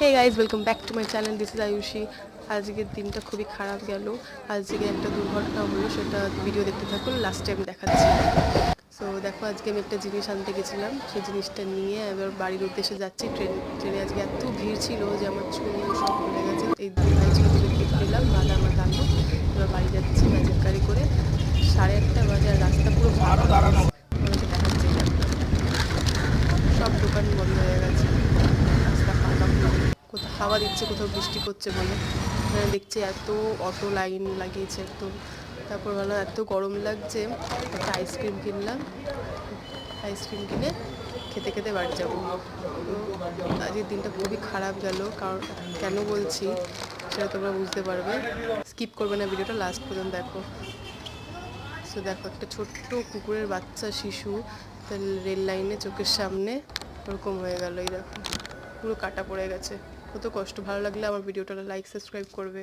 Hey guys, welcome back to my channel. This is Ayushi. আজকের দিনটা খুবই খারাপ গেল। আজকে একটা দুর্ঘটনা হলো, সেটা ভিডিও দেখতে থাকুন, লাস্টে আমি দেখাচ্ছি। সো দেখো, আজকে আমি একটা জিনিস আনতে গেছিলাম, সেই জিনিসটা নিয়ে এবার বাড়ির উদ্দেশ্যে যাচ্ছি। ট্রেনে আজকে এত ভিড় ছিল যে আমার চুল সব খুলে গেছে। এই দুই ভাই ছিল, দুটো গিফট দিলাম, বাদা আমার দাদু। এবার বাড়ি যাচ্ছি ম্যাজিক গাড়ি করে। 8:30 বাজে, আর রাস্তা পুরো ফাঁকা হয়ে গেছে। তোমাদেরকে দেখাচ্ছি, সব দোকান বন্ধ হয়ে গেছে, রাস্তা ফাঁকা পুরো। কোথাও হাওয়া দিচ্ছে, কোথাও বৃষ্টি করছে বলে। এখানে দেখছি এত অটো লাইন লাগিয়েছে একদম। তারপর ভালো, এত গরম লাগছে, একটা আইসক্রিম কিনলাম। আইসক্রিম কিনে খেতে খেতে বাড়ি যাবো। তো আজকের দিনটা খুবই খারাপ গেল, কারণ কেন বলছি সেটা তোমরা বুঝতে পারবে। স্কিপ করবে না, ভিডিওটা লাস্ট পর্যন্ত দেখো। সো দেখো, একটা ছোট্ট কুকুরের বাচ্চা শিশু রেল লাইনে চোখের সামনে ওরকম হয়ে গেল। এই দেখো, পুরো কাটা পড়ে গেছে। কত কষ্ট। ভালো লাগলে আমার ভিডিওটা লাইক সাবস্ক্রাইব করবে।